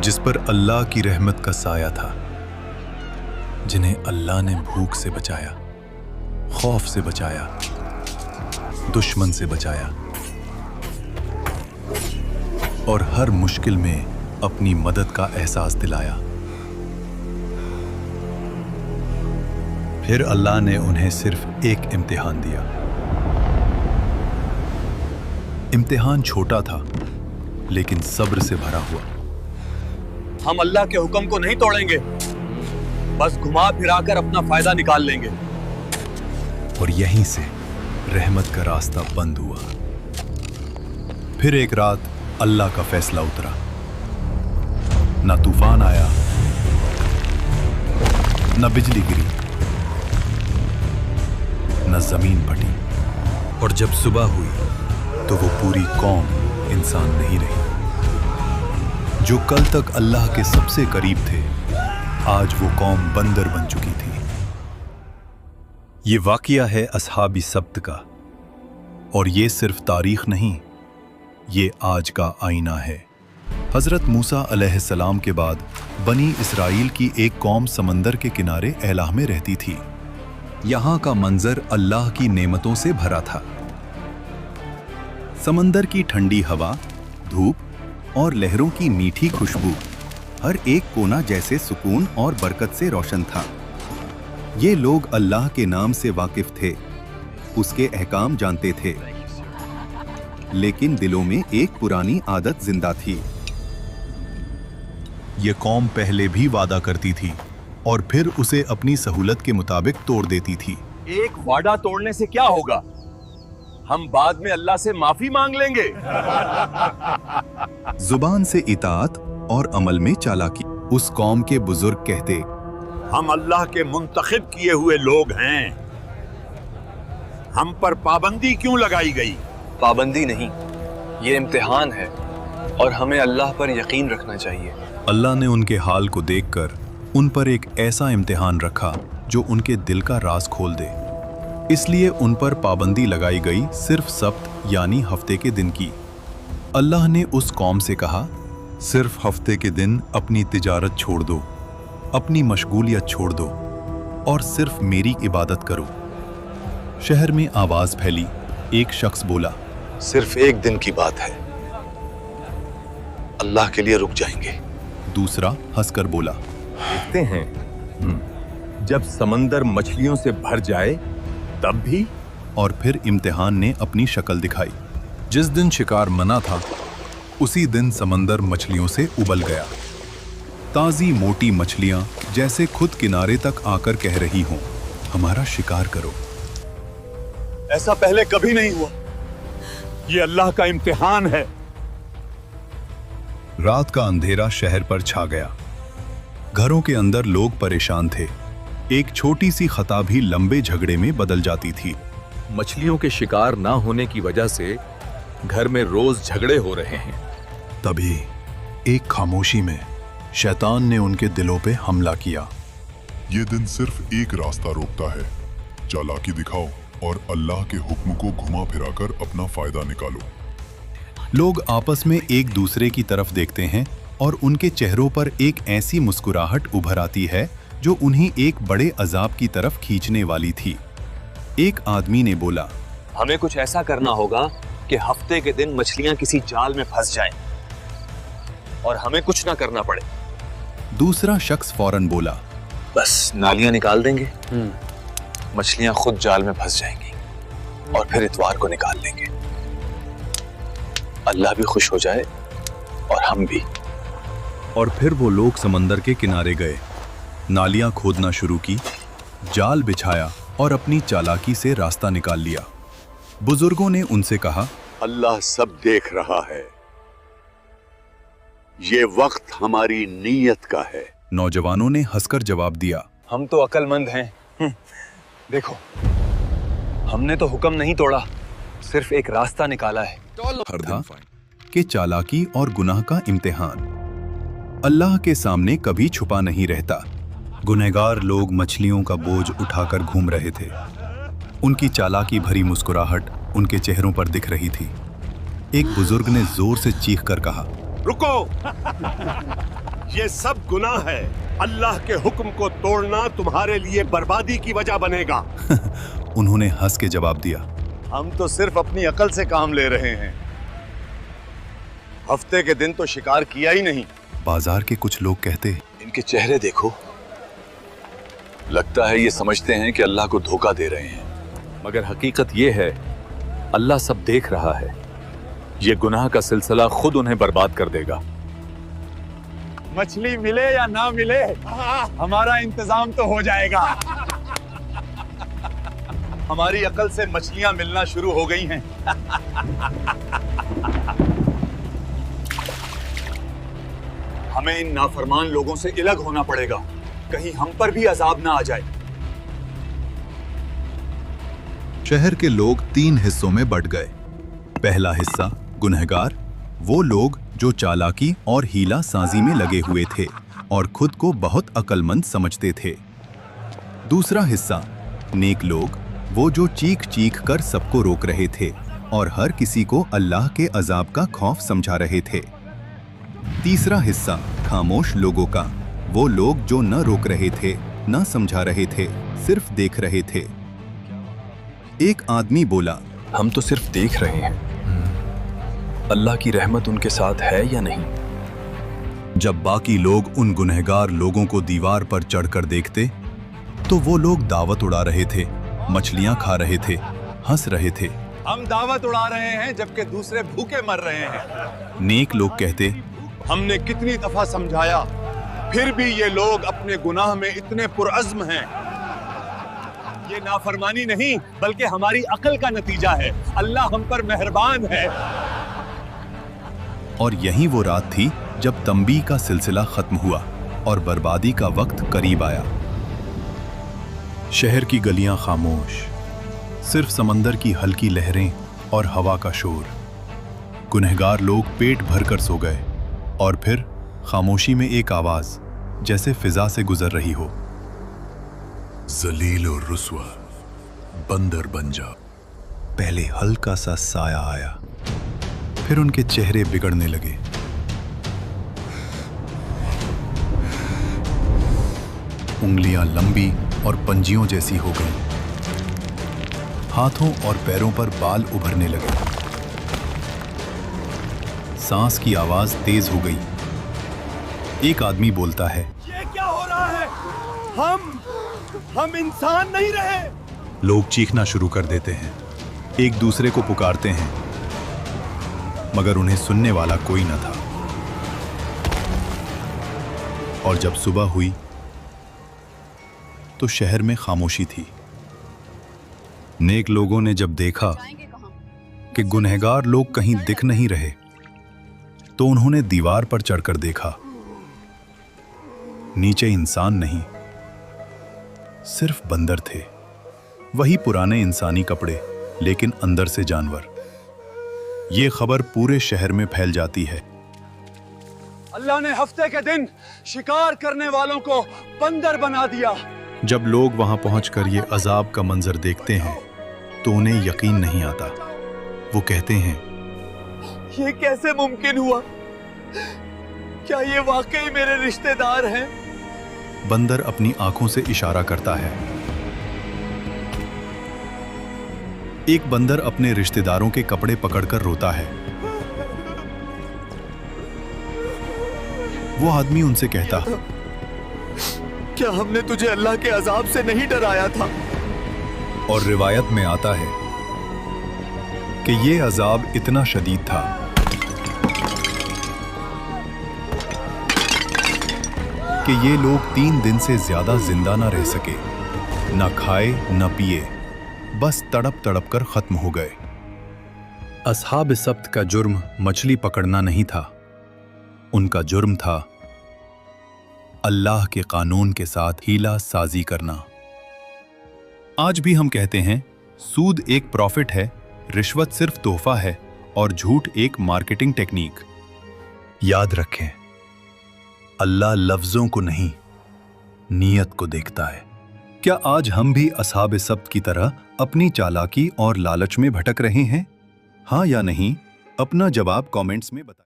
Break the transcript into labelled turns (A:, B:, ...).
A: जिस पर अल्लाह की रहमत का साया था, जिन्हें अल्लाह ने भूख से बचाया, खौफ से बचाया, दुश्मन से बचाया और हर मुश्किल में अपनी मदद का एहसास दिलाया। फिर अल्लाह ने उन्हें सिर्फ एक इम्तिहान दिया। इम्तिहान छोटा था लेकिन सब्र से भरा हुआ।
B: हम अल्लाह के हुक्म को नहीं तोड़ेंगे, बस घुमा फिरा कर अपना फायदा निकाल लेंगे।
A: और यहीं से रहमत का रास्ता बंद हुआ। फिर एक रात अल्लाह का फैसला उतरा। ना तूफान आया, ना बिजली गिरी, ना जमीन फटी। और जब सुबह हुई तो वो पूरी कौम इंसान नहीं रही। जो कल तक अल्लाह के सबसे करीब थे, आज वो कौम बंदर बन चुकी थी। ये वाकया है असहाबी सब्त का, और ये सिर्फ तारीख नहीं, ये आज का आईना है। हजरत मूसा अलैहिस्सलाम के बाद बनी इसराइल की एक कौम समंदर के किनारे एलाह में रहती थी। यहां का मंजर अल्लाह की नेमतों से भरा था। समंदर की ठंडी हवा, धूप और लहरों की मीठी खुशबू, हर एक कोना जैसे सुकून और बरकत से रोशन था। ये लोग अल्लाह के नाम से वाकिफ थे, उसके अहकाम जानते थे, लेकिन दिलों में एक पुरानी आदत जिंदा थी। ये कौम पहले भी वादा करती थी और फिर उसे अपनी सहूलत के मुताबिक तोड़ देती थी।
B: एक वादा तोड़ने से क्या होगा? हम बाद में अल्लाह से माफी मांग लेंगे।
A: जुबान से इताअत और अमल में चालाकी। उस कौम के बुजुर्ग कहते,
C: हम अल्लाह के मुंतखब किए हुए लोग हैं, हम पर पाबंदी क्यों लगाई गई?
B: पाबंदी नहीं, ये इम्तिहान है और हमें अल्लाह पर यकीन रखना चाहिए।
A: अल्लाह ने उनके हाल को देखकर उन पर एक ऐसा इम्तिहान रखा जो उनके दिल का राज खोल दे। इसलिए उन पर पाबंदी लगाई गई सिर्फ सब्त यानी हफ्ते के दिन की। अल्लाह ने उस कौम से कहा, सिर्फ हफ्ते के दिन अपनी तिजारत छोड़ दो, अपनी मशगूलियत छोड़ दो और सिर्फ मेरी इबादत करो। शहर में आवाज फैली। एक शख्स बोला,
C: सिर्फ एक दिन की बात है, अल्लाह के लिए रुक जाएंगे।
A: दूसरा हंसकर बोला,
B: देखते हैं जब समंदर मछलियों से भर जाए तब भी।
A: और फिर इम्तिहान ने अपनी शक्ल दिखाई। जिस दिन शिकार मना था, उसी दिन समंदर मछलियों से उबल गया। ताजी मोटी मछलियां जैसे खुद किनारे तक आकर कह रही हों, हमारा शिकार करो।
C: ऐसा पहले कभी नहीं हुआ, ये अल्लाह का इम्तिहान है।
A: रात का अंधेरा शहर पर छा गया। घरों के अंदर लोग परेशान थे। एक छोटी सी खता भी लंबे झगड़े में बदल जाती थी।
B: मछलियों के शिकार ना होने की वजह से घर में रोज झगड़े हो रहे हैं।
A: तभी एक खामोशी में शैतान ने उनके दिलों पे हमला किया।
D: ये दिन सिर्फ एक रास्ता रोकता है, चालाकी दिखाओ और अल्लाह के हुक्म को घुमा फिराकर अपना फायदा निकालो।
A: लोग आपस में एक दूसरे की तरफ देखते हैं और उनके चेहरों पर एक ऐसी मुस्कुराहट उभर आती है जो उन्हें एक बड़े अजाब की तरफ खींचने वाली थी। एक आदमी ने बोला,
B: हमें कुछ ऐसा करना होगा कि हफ्ते के दिन मछलियां किसी जाल में फंस जाएं और हमें कुछ ना करना पड़े।
A: दूसरा शख्स फौरन बोला,
B: बस नालियां निकाल देंगे, मछलियां खुद जाल में फंस जाएंगी और फिर इतवार को निकाल लेंगे। अल्लाह भी खुश हो जाए और हम भी।
A: और फिर वो लोग समंदर के किनारे गए, नालियां खोदना शुरू की, जाल बिछाया और अपनी चालाकी से रास्ता निकाल लिया। बुजुर्गों ने उनसे कहा,
C: अल्लाह सब देख रहा है, ये वक्त हमारी नीयत का है।
A: नौजवानों ने हंसकर जवाब दिया,
B: हम तो अक्लमंद हैं। देखो, हमने तो हुक्म नहीं तोड़ा, सिर्फ एक रास्ता निकाला है।
A: हर था कि चालाकी और गुनाह का इम्तिहान अल्लाह के सामने कभी छुपा नहीं रहता। गुनहगार लोग मछलियों का बोझ उठाकर घूम रहे थे। उनकी चालाकी भरी मुस्कुराहट उनके चेहरों पर दिख रही थी। एक बुजुर्ग ने जोर से चीख कर कहा,
C: रुको! ये सब गुनाह है। अल्लाह के हुक्म को तोड़ना तुम्हारे लिए बर्बादी की वजह बनेगा।
A: उन्होंने हंस के जवाब दिया,
C: हम तो सिर्फ अपनी अकल से काम ले रहे हैं। हफ्ते के दिन तो शिकार किया ही नहीं।
A: बाजार के कुछ लोग कहते,
B: इनके चेहरे देखो, लगता है ये समझते हैं कि अल्लाह को धोखा दे रहे हैं, मगर हकीकत ये है अल्लाह सब देख रहा है। ये गुनाह का सिलसिला खुद उन्हें बर्बाद कर देगा।
C: मछली मिले या ना मिले, हमारा इंतजाम तो हो जाएगा। हमारी अकल से मछलियां मिलना शुरू हो गई हैं। हमें इन नाफरमान लोगों से अलग होना पड़ेगा, कहीं हम पर भी अजाब ना आ जाए।
A: शहर के लोग 3 हिस्सों में बंट गए। पहला हिस्सा गुनहगार, वो लोग जो चालाकी और हीला साजी में लगे हुए थे और खुद को बहुत अक्लमंद समझते थे। दूसरा हिस्सा नेक लोग, वो जो चीख चीख कर सबको रोक रहे थे और हर किसी को अल्लाह के अजाब का खौफ समझा रहे थे। तीसरा हिस्सा खामोश लोगों का, वो लोग जो न रोक रहे थे, न समझा रहे थे, सिर्फ देख रहे थे। एक आदमी बोला,
B: हम तो सिर्फ देख रहे हैं, अल्लाह की रहमत उनके साथ है या नहीं।
A: जब बाकी लोग उन गुनहगार लोगों को दीवार पर चढ़कर देखते तो वो लोग दावत उड़ा रहे थे, मछलियां खा रहे थे, हंस रहे थे।
C: हम दावत उड़ा रहे हैं जबकि दूसरे भूखे मर रहे हैं।
A: नेक लोग कहते,
C: हमने कितनी दफा समझाया, फिर भी ये लोग अपने गुनाह में इतने पुरअज़्म हैं। ये नाफरमानी नहीं बल्कि हमारी अकल का नतीजा है। अल्लाह हम पर मेहरबान है।
A: और यही वो रात थी जब तंबी का सिलसिला खत्म हुआ और बर्बादी का वक्त करीब आया। शहर की गलियां खामोश, सिर्फ समंदर की हल्की लहरें और हवा का शोर। गुनहगार लोग पेट भरकर सो गए और फिर खामोशी में एक आवाज जैसे फिजा से गुजर रही हो,
D: जलील और रुस्वा, बंदर बन जा।
A: पहले हल्का सा साया आया, फिर उनके चेहरे बिगड़ने लगे। उंगलियां लंबी और पंजियों जैसी हो गईं। हाथों और पैरों पर बाल उभरने लगे। सांस की आवाज तेज हो गई। एक आदमी बोलता है,
C: ये क्या हो रहा है? हम इंसान नहीं रहे।
A: लोग चीखना शुरू कर देते हैं, एक दूसरे को पुकारते हैं, मगर उन्हें सुनने वाला कोई न था। और जब सुबह हुई तो शहर में खामोशी थी। नेक लोगों ने जब देखा कि गुनहगार लोग कहीं दिख नहीं रहे तो उन्होंने दीवार पर चढ़कर देखा। नीचे इंसान नहीं, सिर्फ बंदर थे। वही पुराने इंसानी कपड़े, लेकिन अंदर से जानवर। ये खबर पूरे शहर में फैल जाती है।
C: अल्लाह ने हफ्ते के दिन शिकार करने वालों को बंदर बना दिया।
A: जब लोग वहां पहुंचकर ये अजाब का मंजर देखते हैं तो उन्हें यकीन नहीं आता। वो कहते हैं,
C: ये कैसे मुमकिन हुआ? क्या ये वाकई मेरे रिश्तेदार हैं?
A: बंदर अपनी आंखों से इशारा करता है। एक बंदर अपने रिश्तेदारों के कपड़े पकड़कर रोता है। वो आदमी उनसे कहता,
C: क्या हमने तुझे अल्लाह के अजाब से नहीं डराया था?
A: और रिवायत में आता है कि ये अजाब इतना शदीद था कि ये लोग 3 दिन से ज्यादा जिंदा ना रह सके, ना खाए न पिए, बस तड़प तड़प कर खत्म हो गए। अस्हाब सब्त का जुर्म मछली पकड़ना नहीं था, उनका जुर्म था अल्लाह के कानून के साथ हीला साजी करना। आज भी हम कहते हैं, सूद एक प्रॉफिट है, रिश्वत सिर्फ तोहफा है और झूठ एक मार्केटिंग टेक्निक। याद रखें, अल्लाह लफ्जों को नहीं, नीयत को देखता है। क्या आज हम भी अस्हाब सब्त की तरह अपनी चालाकी और लालच में भटक रहे हैं? हाँ या नहीं? अपना जवाब कमेंट्स में बताएं।